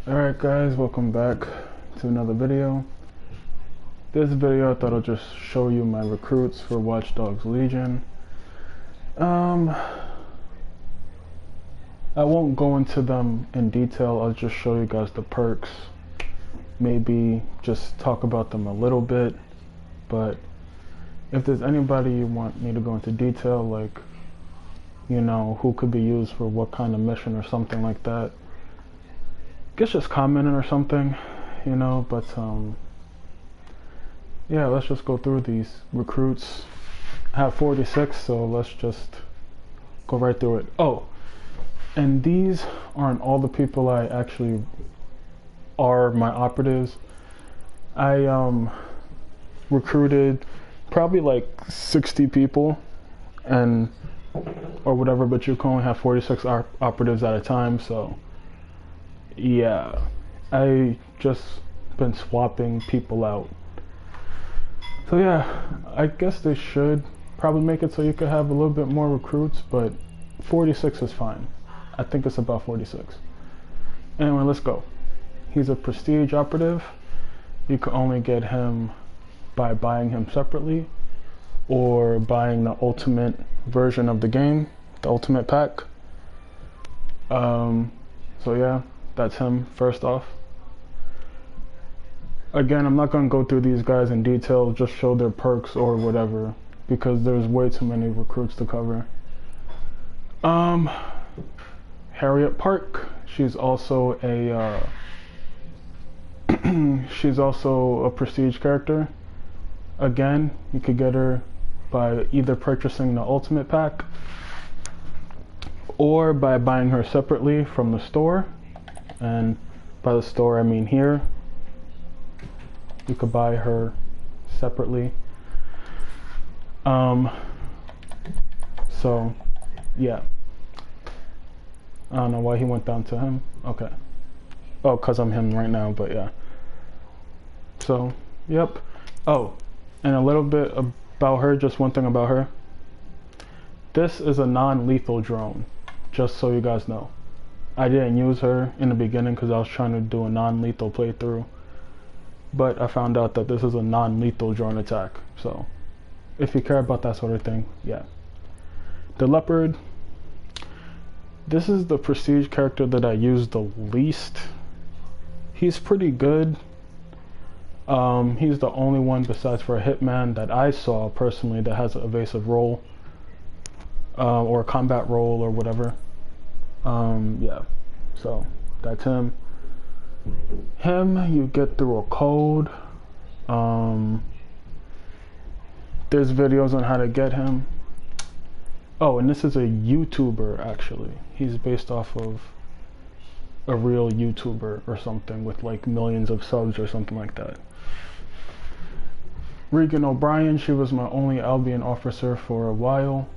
Alright guys, welcome back to another video. This video I thought I'll just show you my recruits for Watch Dogs Legion. I won't go into them in detail, I'll just show you guys the perks. Maybe just talk about them a little bit, but if there's anybody you want me to go into detail, like, you know, who could be used for what kind of mission or something like that, guess just commenting or something, you know. But yeah, let's just go through these recruits. I have 46, so let's just go right through it. Oh, and these aren't all the people I actually are my operatives. I recruited probably like 60 people and or whatever, but you can only have 46 operatives at a time, so yeah, I just been swapping people out. So yeah, I guess they should probably make it so you could have a little bit more recruits, but 46 is fine. I think it's about 46. Anyway, let's go. He's a prestige operative. You can only get him by buying him separately or buying the ultimate version of the game, the ultimate pack. So yeah, that's him first off. Again, I'm not going to go through these guys in detail, just show their perks or whatever, because there's way too many recruits to cover. Harriet Park, she's also a she's also a prestige character. Again, you could get her by either purchasing the ultimate pack or by buying her separately from the store. And by the store I mean here. You could buy her separately. So yeah, I don't know why he went down to him. Okay. Oh, cause I'm him right now, but yeah. So, yep. Oh, and a little bit about her, just one thing about her. This is a non-lethal drone, just so you guys know. I didn't use her in the beginning because I was trying to do a non-lethal playthrough, but I found out that this is a non-lethal drone attack. So, if you care about that sort of thing, yeah. The Leopard. This is the prestige character that I use the least. He's pretty good. He's the only one besides for a hitman that I saw personally that has an evasive role or a combat role or whatever. Yeah, so that's him. Him you get through a code. There's videos on how to get him. Oh, and this is a YouTuber actually. He's based off of a real YouTuber or something with like millions of subs or something like that. Regan O'Brien, she was my only Albion officer for a while.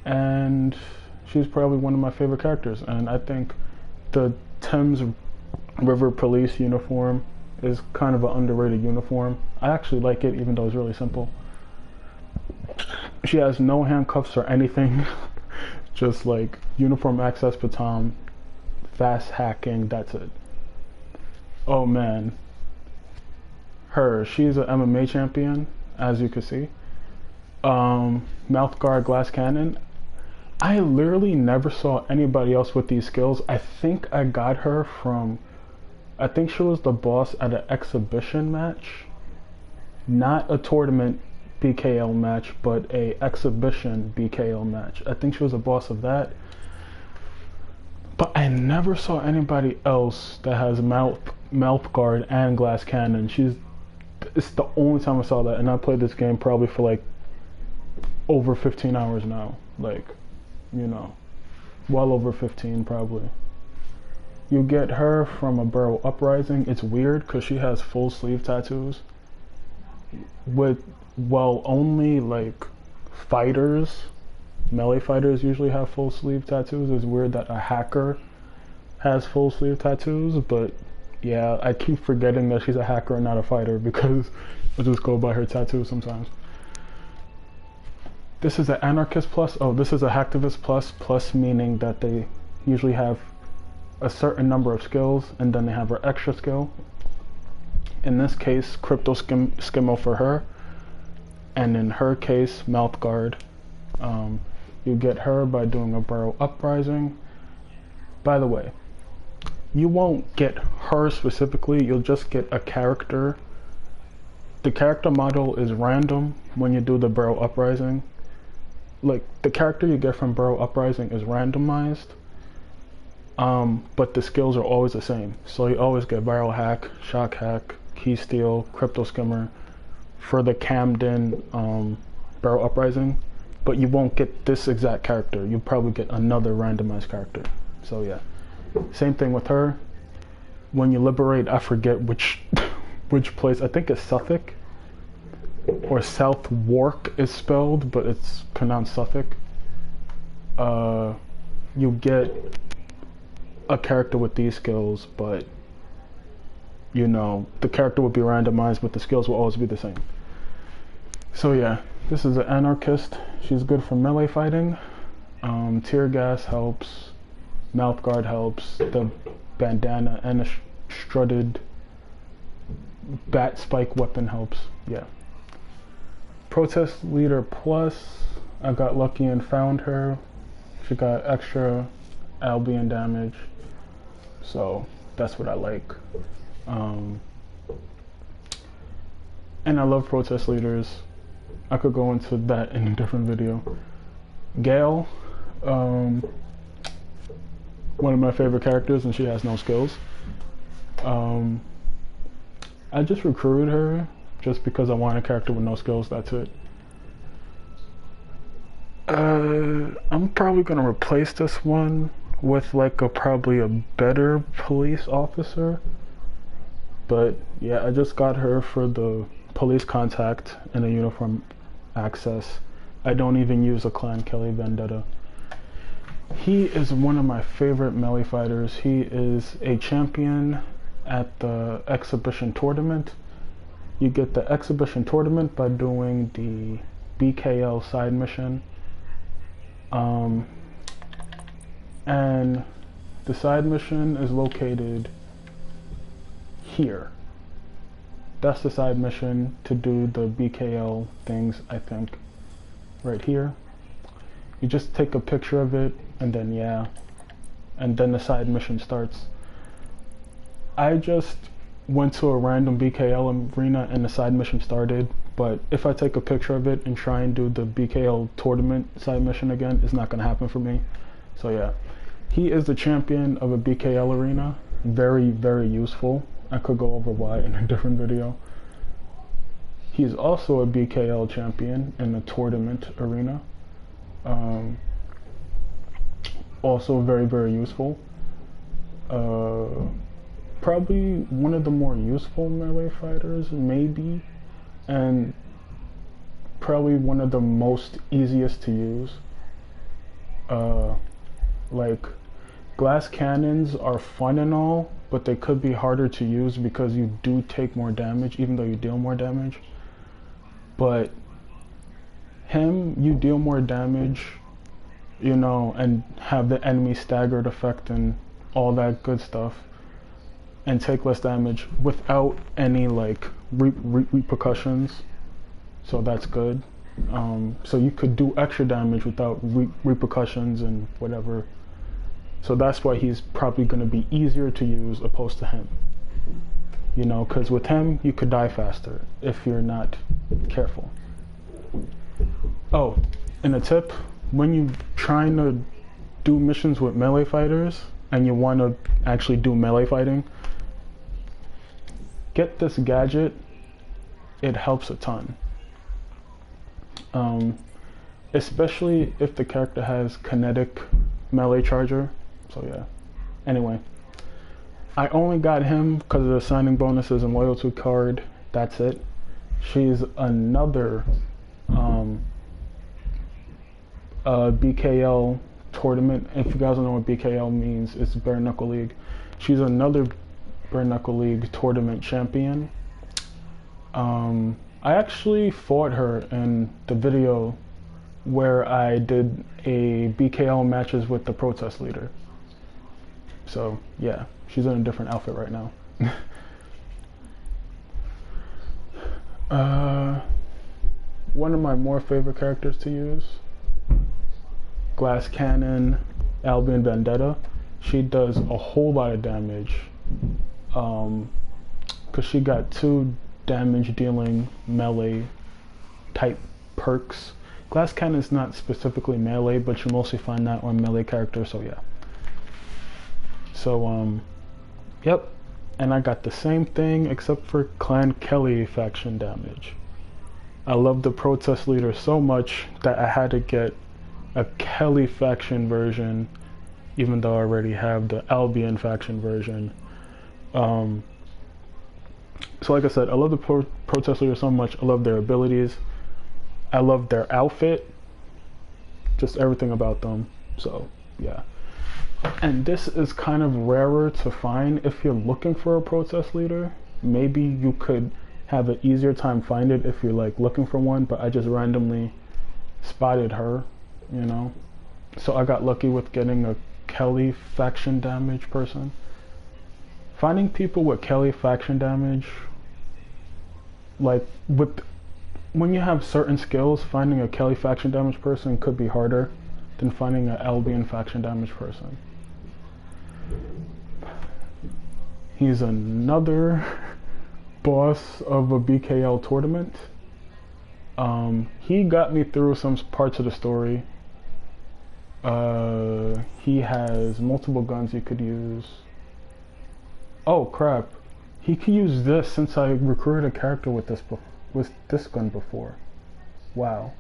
And she's probably one of my favorite characters. And I think the Thames River Police uniform is kind of an underrated uniform. I actually like it, even though it's really simple. She has no handcuffs or anything. Just like uniform access baton, fast hacking, that's it. Oh man. She's an MMA champion, as you can see. Mouth guard, glass cannon. I literally never saw anybody else with these skills. I think I got her from, I think she was the boss at an exhibition match. Not a tournament BKL match, but a exhibition BKL match. I think she was a boss of that. But I never saw anybody else that has mouth guard and glass cannon. It's the only time I saw that, and I played this game probably for like over 15 hours now. Like, you know, well over 15 probably. You get her from a Burrow Uprising. It's weird because she has full sleeve tattoos. Well, only like fighters, melee fighters usually have full sleeve tattoos. It's weird that a hacker has full sleeve tattoos, but yeah, I keep forgetting that she's a hacker and not a fighter because I just go by her tattoos sometimes. This is an Anarchist Plus. Oh, this is a Hacktivist Plus. Plus meaning that they usually have a certain number of skills, and then they have her extra skill. In this case, Crypto Skimmo for her, and in her case, Mouth Guard. You get her by doing a Burrow Uprising. By the way, you won't get her specifically, you'll just get a character. The character model is random when you do the Burrow Uprising. Like, the character you get from Burrow Uprising is randomized, but the skills are always the same. So you always get Barrel Hack, Shock Hack, Key Steal, Crypto Skimmer for the Camden Burrow Uprising, but you won't get this exact character. You'll probably get another randomized character. So yeah, same thing with her. When you liberate, I forget which which place, I think it's Suffolk, or Southwark is spelled, but it's pronounced Suffolk. You get a character with these skills, but you know, the character will be randomized, but the skills will always be the same. So yeah, this is an Anarchist. She's good for melee fighting. Tear Gas helps. Mouth Guard helps. The bandana and a strutted bat spike weapon helps. Yeah. Protest Leader Plus, I got lucky and found her. She got extra Albion damage, so that's what I like. And I love protest leaders. I could go into that in a different video. Gale, one of my favorite characters, and she has no skills. I just recruited her just because I want a character with no skills, that's it. I'm probably gonna replace this one with like probably a better police officer. But yeah, I just got her for the police contact and a uniform access. I don't even use a Clan Kelly Vendetta. He is one of my favorite melee fighters. He is a champion at the exhibition tournament. You get the exhibition tournament by doing the BKL side mission. And the side mission is located here. That's the side mission to do the BKL things, I think. Right here. You just take a picture of it, and then yeah. And then the side mission starts. I just went to a random BKL arena and the side mission started, but if I take a picture of it and try and do the BKL tournament side mission again, it's not gonna happen for me. So yeah, he is the champion of a BKL arena. Very, very useful. I could go over why in a different video. He's also a BKL champion in the tournament arena. Also very, very useful. Probably one of the more useful melee fighters, maybe, and probably one of the most easiest to use. Like, glass cannons are fun and all, but they could be harder to use because you do take more damage, even though you deal more damage. But him, you deal more damage, you know, and have the enemy staggered effect and all that good stuff, and take less damage without any like repercussions. So that's good. So you could do extra damage without repercussions and whatever. So that's why he's probably going to be easier to use opposed to him. You know, because with him, you could die faster if you're not careful. Oh, and a tip, when you're trying to do missions with melee fighters and you want to actually do melee fighting, get this gadget. It helps a ton. Especially if the character has kinetic melee charger. So yeah. Anyway, I only got him because of the signing bonuses and loyalty card. That's it. She's another BKL tournament. If you guys don't know what BKL means, it's Bare Knuckle League. She's another Bare Knuckle League tournament champion. I actually fought her in the video where I did a BKL matches with the protest leader. So yeah, she's in a different outfit right now. One of my more favorite characters to use, Glass Cannon, Albion Vendetta. She does a whole lot of damage, because she got 2 damage dealing melee type perks. Glass Cannon is not specifically melee, but you mostly find that on melee characters, so yeah. So yep, and I got the same thing except for Clan Kelly faction damage. I love the protest leader so much that I had to get a Kelly faction version, even though I already have the Albion faction version. So like I said, I love the protest leader so much. I love their abilities. I love their outfit. Just everything about them. So yeah. And this is kind of rarer to find if you're looking for a protest leader. Maybe you could have an easier time find it if you're like looking for one, but I just randomly spotted her, you know. So I got lucky with getting a Kelly faction damage person. Finding people with Kelly faction damage, like when you have certain skills, finding a Kelly faction damage person could be harder than finding an Albion faction damage person. He's another boss of a BKL tournament. He got me through some parts of the story. He has multiple guns he could use. Oh crap, he could use this since I recruited a character with this gun before. Wow.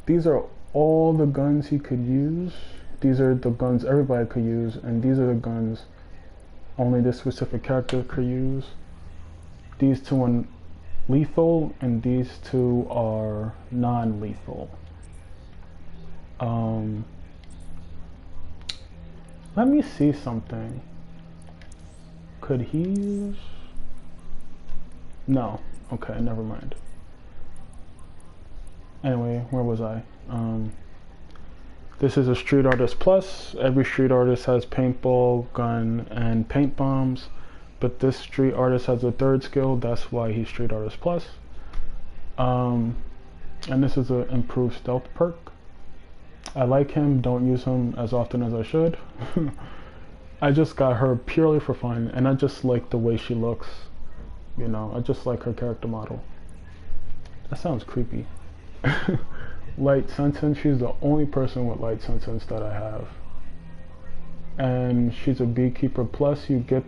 These are all the guns he could use. These are the guns everybody could use, and these are the guns only this specific character could use. These 2 are lethal, and these 2 are non-lethal. Let me see something. Could he use? No. Okay, never mind. Anyway, where was I? This is a Street Artist Plus. Every Street Artist has paintball, gun, and paint bombs, but this Street Artist has a 3rd skill. That's why he's Street Artist Plus. And this is an improved stealth perk. I like him, don't use him as often as I should. I just got her purely for fun, and I just like the way she looks. You know, I just like her character model. That sounds creepy. Light sentence, she's the only person with light sentence that I have. And she's a Beekeeper Plus. You get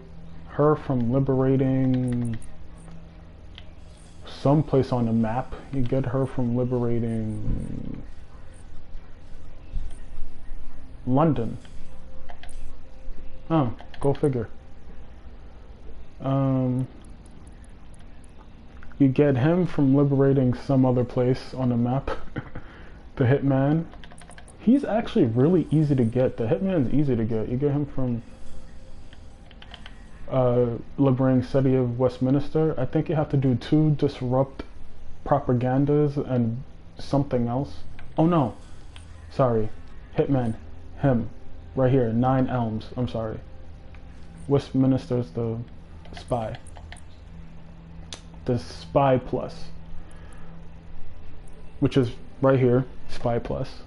her from liberating someplace on the map. You get her from liberating London. Oh, go figure. You get him from liberating some other place on the map. The Hitman. He's actually really easy to get. The Hitman's easy to get. You get him from liberating City of Westminster. I think you have to do 2 disrupt propagandas and something else. Oh no, sorry. Hitman, him, right here, 9 Elms, I'm sorry. Westminster's the spy. The Spy Plus, which is right here, Spy Plus.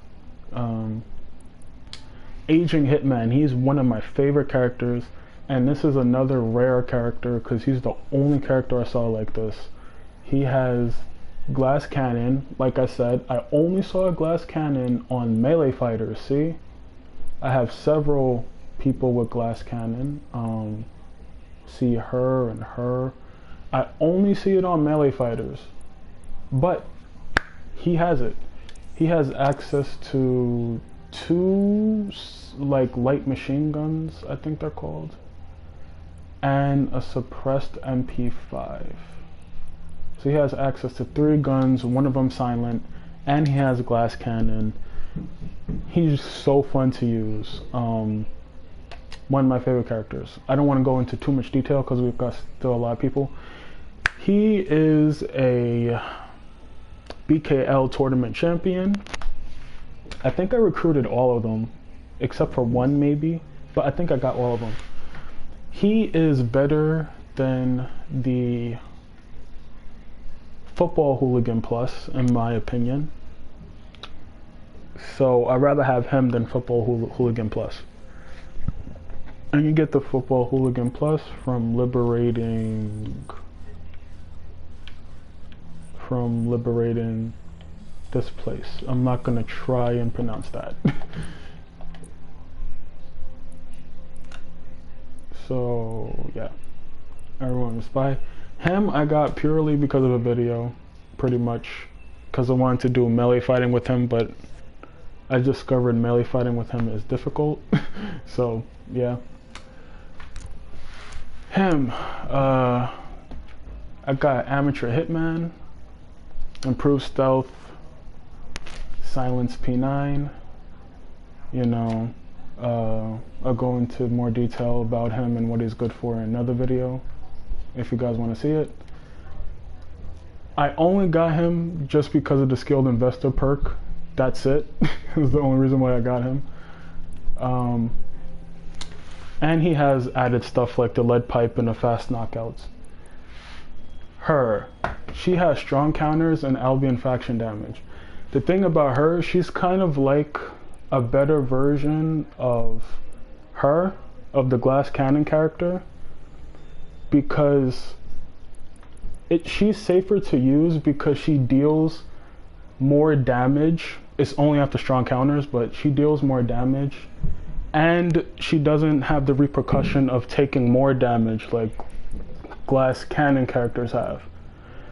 Aging Hitman, he's one of my favorite characters, and this is another rare character because he's the only character I saw like this. He has glass cannon. Like I said, I only saw a glass cannon on melee fighters. See, I have several people with glass cannon. See her and her. I only see it on melee fighters, but he has it. He has access to 2 like light machine guns, I think they're called, and a suppressed MP5. So he has access to 3 guns, one of them silent, and he has a glass cannon. He's so fun to use. One of my favorite characters. I don't want to go into too much detail because we've got still a lot of people. He is a BKL tournament champion. I think I recruited all of them except for one maybe, but I think I got all of them. He is better than the Football Hooligan Plus, in my opinion. So I'd rather have him than Football Hooligan Plus. And you get the Football Hooligan Plus from liberating this place. I'm not gonna try and pronounce that. So yeah, everyone spy. Him I got purely because of a video, pretty much because I wanted to do melee fighting with him, but I discovered melee fighting with him is difficult. So yeah, him. I got Amateur Hitman, Improved Stealth, Silence P9. You know, I'll go into more detail about him and what he's good for in another video if you guys want to see it. I only got him just because of the Skilled Investor perk. That's it. It was the only reason why I got him. And he has added stuff like the lead pipe and the fast knockouts. Her, she has strong counters and Albion faction damage. The thing about her, she's kind of like a better version of her, of the Glass Cannon character, because she's safer to use because she deals more damage. It's only after strong counters, but she deals more damage, and she doesn't have the repercussion of taking more damage like Glass Cannon characters have.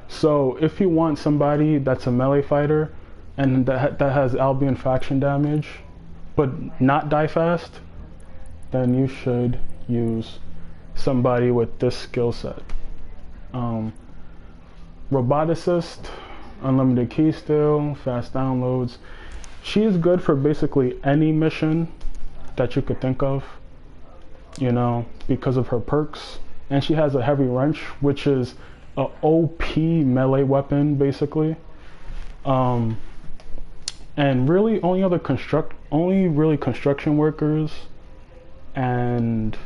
So if you want somebody that's a melee fighter and that has Albion faction damage but not die fast, then you should use somebody with this skill set. Roboticist, unlimited key steal, fast downloads. She is good for basically any mission that you could think of, you know, because of her perks. And she has a heavy wrench, which is a OP melee weapon basically. And really only really construction workers and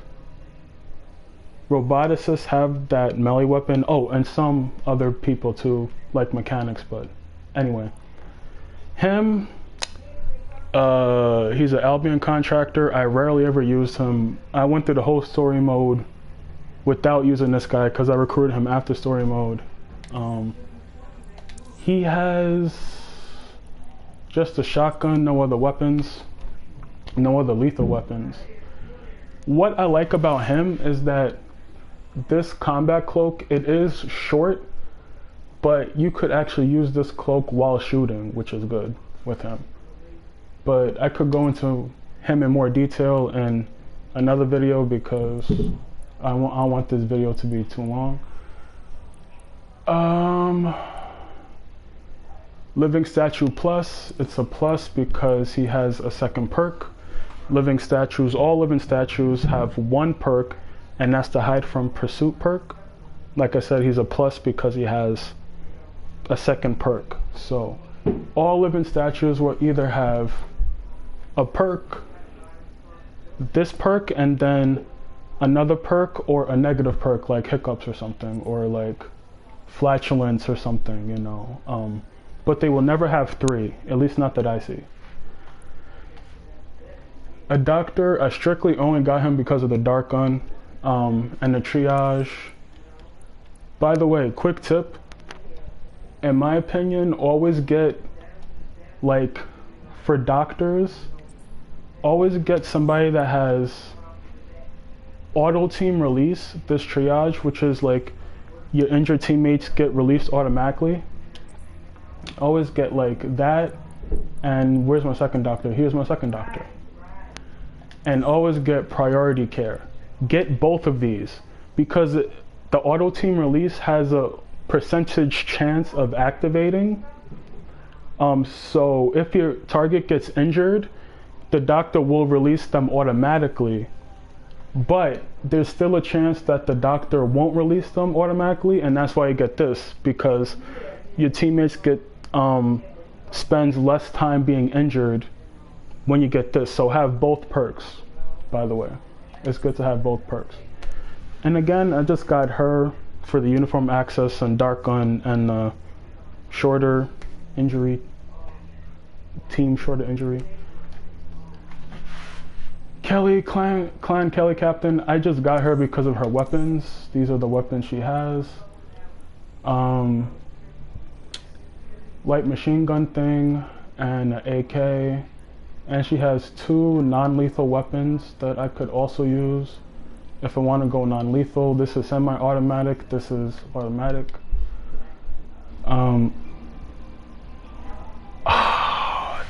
roboticists have that melee weapon. Oh, and some other people too, like mechanics, but anyway. Him, he's an Albion contractor. I rarely ever used him. I went through the whole story mode without using this guy because I recruited him after story mode. He has just a shotgun, no other weapons, no other lethal weapons. What I like about him is that this combat cloak, it is short, but you could actually use this cloak while shooting, which is good with him. But I could go into him in more detail in another video because I don't want this video to be too long. Living Statue Plus, it's a plus because he has a second perk. Living statues, all living statues have one perk, and that's the Hide from Pursuit perk. Like I said, he's a plus because he has a second perk. So all living statues will either have a perk, this perk, and then another perk, or a negative perk like hiccups or something, or like flatulence or something, you know. But they will never have three, at least not that I see. A doctor, I strictly only got him because of the dart gun and the triage. By the way, quick tip, in my opinion, always get, like, for doctors, always get somebody that has auto team release, this triage, which is like your injured teammates get released automatically. Always get like that. And where's my second doctor? Here's my second doctor. And always get priority care. Get both of these because the auto team release has a percentage chance of activating. So if your target gets injured, the doctor will release them automatically, but there's still a chance that the doctor won't release them automatically, and that's why you get this, because your teammates get spends less time being injured when you get this. So have both perks, by the way. It's good to have both perks. And again, I just got her for the uniform access and dark gun and shorter injury, team shorter injury. Kelly, Clan Kelly Captain, I just got her because of her weapons. These are the weapons she has. Light machine gun thing and an AK. And she has 2 non-lethal weapons that I could also use if I want to go non-lethal. This is semi-automatic, this is automatic.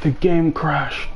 The game crashed.